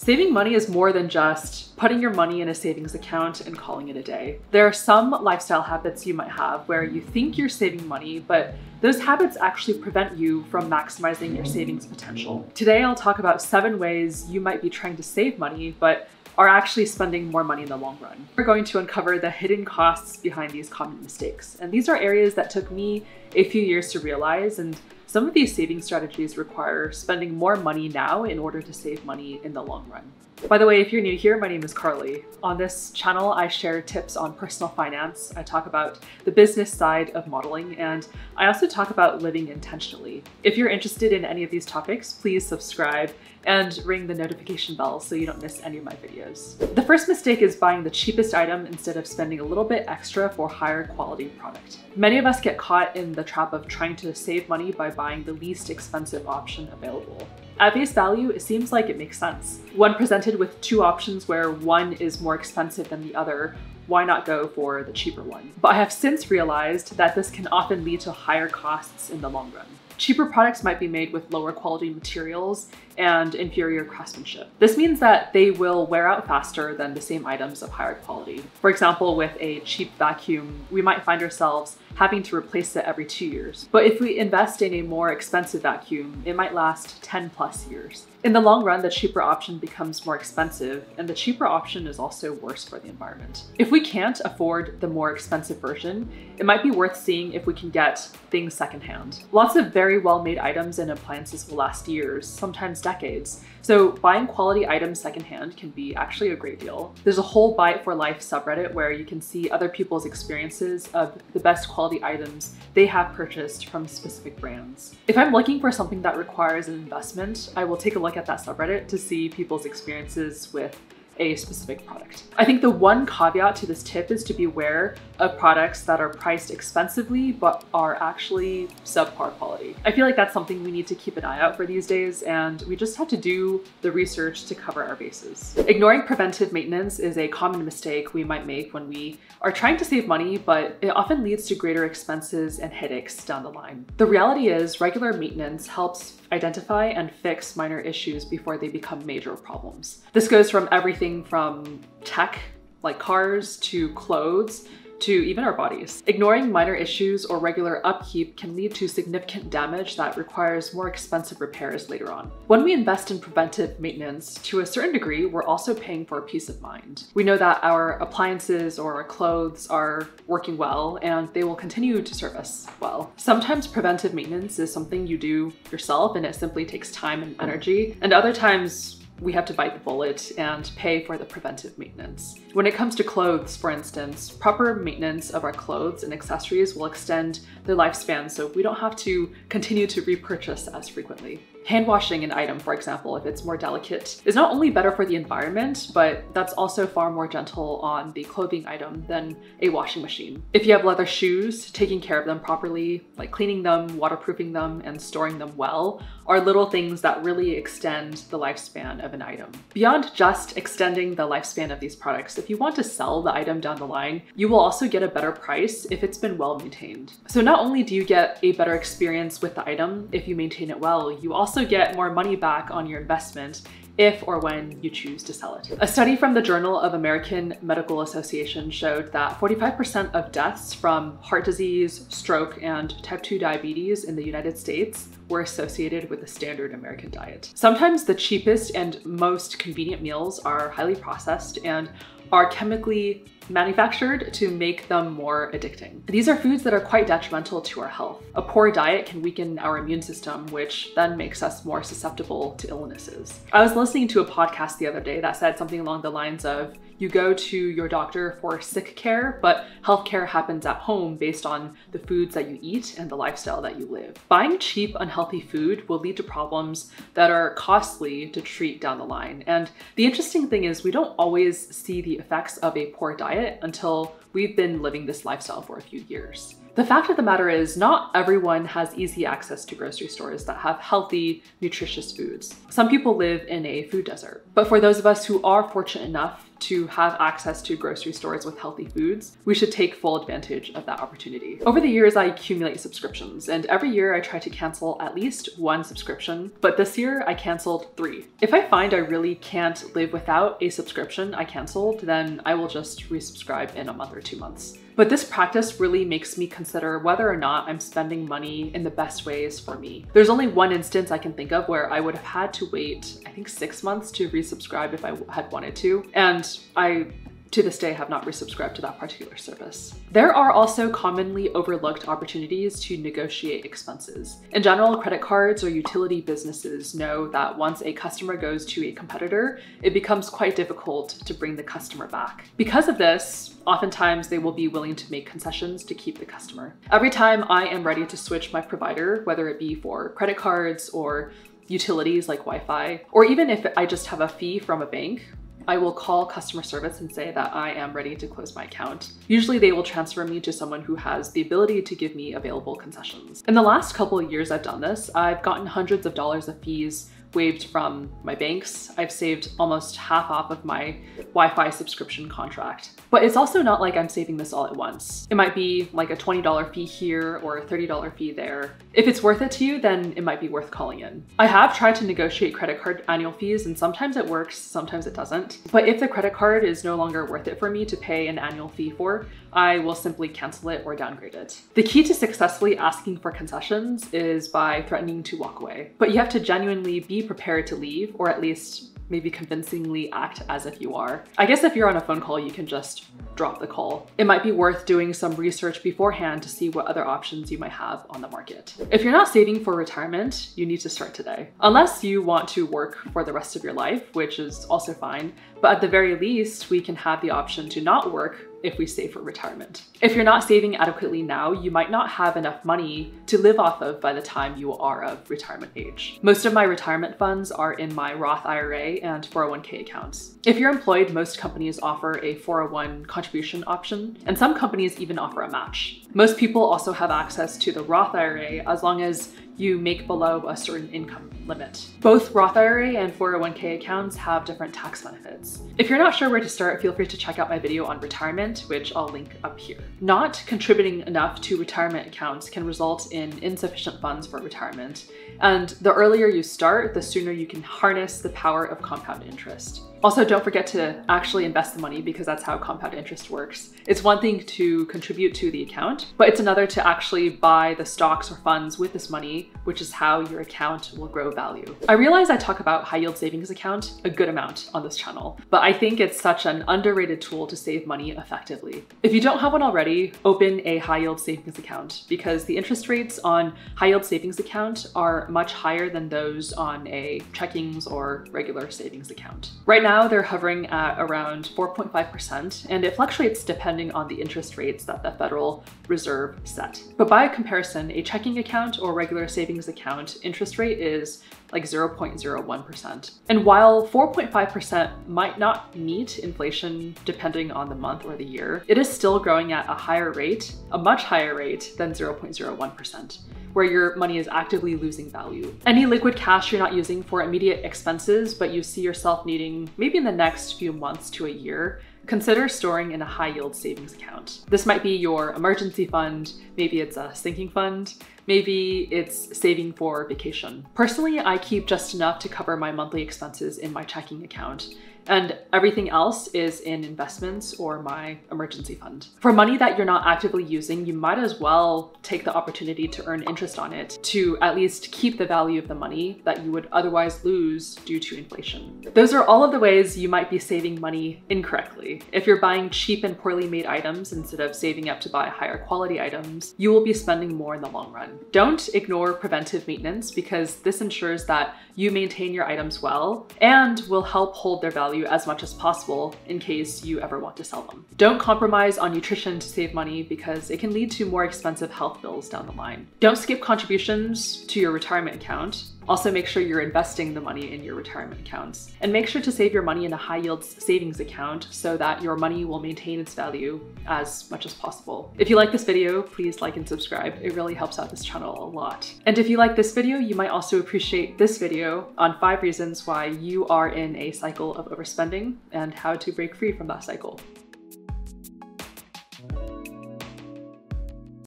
Saving money is more than just putting your money in a savings account and calling it a day. There are some lifestyle habits you might have where you think you're saving money, but those habits actually prevent you from maximizing your savings potential. Today, I'll talk about 7 ways you might be trying to save money, but are actually spending more money in the long run. We're going to uncover the hidden costs behind these common mistakes. And these are areas that took me a few years to realize, and some of these saving strategies require spending more money now in order to save money in the long run. By the way, if you're new here, my name is Carly. On this channel, I share tips on personal finance. I talk about the business side of modeling, and I also talk about living intentionally. If you're interested in any of these topics, please subscribe and ring the notification bell so you don't miss any of my videos. The first mistake is buying the cheapest item instead of spending a little bit extra for higher quality product. Many of us get caught in the trap of trying to save money by buying the least expensive option available. At face value, it seems like it makes sense. When presented with 2 options where one is more expensive than the other, why not go for the cheaper one? But I have since realized that this can often lead to higher costs in the long run. Cheaper products might be made with lower quality materials and inferior craftsmanship. This means that they will wear out faster than the same items of higher quality. For example, with a cheap vacuum, we might find ourselves having to replace it every 2 years. But if we invest in a more expensive vacuum, it might last 10+ years. In the long run, the cheaper option becomes more expensive, and the cheaper option is also worse for the environment. If we can't afford the more expensive version, it might be worth seeing if we can get things secondhand. Lots of very well-made items and appliances will last years, sometimes decades. So buying quality items secondhand can be actually a great deal. There's a whole Buy It for Life subreddit where you can see other people's experiences of the best quality items they have purchased from specific brands. If I'm looking for something that requires an investment, I will take a look at that subreddit to see people's experiences with a specific product. I think the one caveat to this tip is to be aware of products that are priced expensively but are actually subpar quality. I feel like that's something we need to keep an eye out for these days, and we just have to do the research to cover our bases. Ignoring preventive maintenance is a common mistake we might make when we are trying to save money, but it often leads to greater expenses and headaches down the line. The reality is regular maintenance helps identify and fix minor issues before they become major problems. This goes from everything from tech, like cars, to clothes, to even our bodies. Ignoring minor issues or regular upkeep can lead to significant damage that requires more expensive repairs later on. When we invest in preventive maintenance, to a certain degree, we're also paying for peace of mind. We know that our appliances or our clothes are working well and they will continue to serve us well. Sometimes preventive maintenance is something you do yourself and it simply takes time and energy, and other times we have to bite the bullet and pay for the preventive maintenance. When it comes to clothes, for instance, proper maintenance of our clothes and accessories will extend their lifespan so we don't have to continue to repurchase as frequently. Hand washing an item, for example, if it's more delicate, is not only better for the environment, but that's also far more gentle on the clothing item than a washing machine. If you have leather shoes, taking care of them properly, like cleaning them, waterproofing them, and storing them well, are little things that really extend the lifespan of an item. Beyond just extending the lifespan of these products, if you want to sell the item down the line, you will also get a better price if it's been well maintained. So not only do you get a better experience with the item if you maintain it well, you also get more money back on your investment if or when you choose to sell it. A study from the Journal of American Medical Association showed that 45% of deaths from heart disease, stroke, and type 2 diabetes in the United States were associated with the standard American diet. Sometimes the cheapest and most convenient meals are highly processed and are chemically manufactured to make them more addicting. These are foods that are quite detrimental to our health. A poor diet can weaken our immune system, which then makes us more susceptible to illnesses. I was listening to a podcast the other day that said something along the lines of, you go to your doctor for sick care, but healthcare happens at home based on the foods that you eat and the lifestyle that you live. Buying cheap, unhealthy food will lead to problems that are costly to treat down the line. And the interesting thing is we don't always see the effects of a poor diet until we've been living this lifestyle for a few years. The fact of the matter is, not everyone has easy access to grocery stores that have healthy, nutritious foods. Some people live in a food desert. But for those of us who are fortunate enough to have access to grocery stores with healthy foods, we should take full advantage of that opportunity. Over the years, I accumulate subscriptions, and every year I try to cancel at least one subscription, but this year I canceled 3. If I find I really can't live without a subscription I canceled, then I will just resubscribe in a month or 2 months. But this practice really makes me consider whether or not I'm spending money in the best ways for me. There's only one instance I can think of where I would have had to wait, I think 6 months to resubscribe if I had wanted to. And I, to this day, have not resubscribed to that particular service. There are also commonly overlooked opportunities to negotiate expenses. In general, credit cards or utility businesses know that once a customer goes to a competitor, it becomes quite difficult to bring the customer back. Because of this, oftentimes they will be willing to make concessions to keep the customer. Every time I am ready to switch my provider, whether it be for credit cards or utilities like Wi-Fi, or even if I just have a fee from a bank, I will call customer service and say that I am ready to close my account. Usually they will transfer me to someone who has the ability to give me available concessions. In the last couple of years I've done this, I've gotten hundreds of dollars of fees waived from my banks. I've saved almost half off of my Wi-Fi subscription contract. But it's also not like I'm saving this all at once. It might be like a $20 fee here or a $30 fee there. If it's worth it to you, then it might be worth calling in. I have tried to negotiate credit card annual fees, and sometimes it works, sometimes it doesn't. But if the credit card is no longer worth it for me to pay an annual fee for, I will simply cancel it or downgrade it. The key to successfully asking for concessions is by threatening to walk away. But you have to genuinely be prepared to leave, or at least maybe convincingly act as if you are. I guess if you're on a phone call, you can just drop the call. It might be worth doing some research beforehand to see what other options you might have on the market. If you're not saving for retirement, you need to start today. Unless you want to work for the rest of your life, which is also fine, but at the very least, we can have the option to not work if we save for retirement. If you're not saving adequately now, you might not have enough money to live off of by the time you are of retirement age. Most of my retirement funds are in my Roth IRA and 401k accounts. If you're employed, most companies offer a 401 contribution option, and some companies even offer a match. Most people also have access to the Roth IRA as long as you make below a certain income limit. Both Roth IRA and 401k accounts have different tax benefits. If you're not sure where to start, feel free to check out my video on retirement, which I'll link up here. Not contributing enough to retirement accounts can result in insufficient funds for retirement. And the earlier you start, the sooner you can harness the power of compound interest. Also, don't forget to actually invest the money, because that's how compound interest works. It's one thing to contribute to the account, but it's another to actually buy the stocks or funds with this money, which is how your account will grow value. I realize I talk about high yield savings account a good amount on this channel, but I think it's such an underrated tool to save money effectively. If you don't have one already, open a high yield savings account, because the interest rates on high yield savings account are much higher than those on a checkings or regular savings account. Right now, they're hovering at around 4.5%, and it fluctuates depending on the interest rates that the Federal Reserve set. But by comparison, a checking account or regular savings account interest rate is like 0.01%. And while 4.5% might not meet inflation depending on the month or the year, it is still growing at a higher rate, a much higher rate than 0.01%. where your money is actively losing value. Any liquid cash you're not using for immediate expenses, but you see yourself needing maybe in the next few months to a year, consider storing in a high yield savings account. This might be your emergency fund, maybe it's a sinking fund, maybe it's saving for vacation. Personally, I keep just enough to cover my monthly expenses in my checking account, and everything else is in investments or my emergency fund. For money that you're not actively using, you might as well take the opportunity to earn interest on it to at least keep the value of the money that you would otherwise lose due to inflation. Those are all of the ways you might be saving money incorrectly. If you're buying cheap and poorly made items instead of saving up to buy higher quality items, you will be spending more in the long run. Don't ignore preventive maintenance, because this ensures that you maintain your items well and will help hold their value as much as possible in case you ever want to sell them. Don't compromise on nutrition to save money, because it can lead to more expensive health bills down the line. Don't skip contributions to your retirement account. Also, make sure you're investing the money in your retirement accounts. And make sure to save your money in a high yield savings account so that your money will maintain its value as much as possible. If you like this video, please like and subscribe. It really helps out this channel a lot. And if you like this video, you might also appreciate this video on 5 reasons why you are in a cycle of overspending and how to break free from that cycle.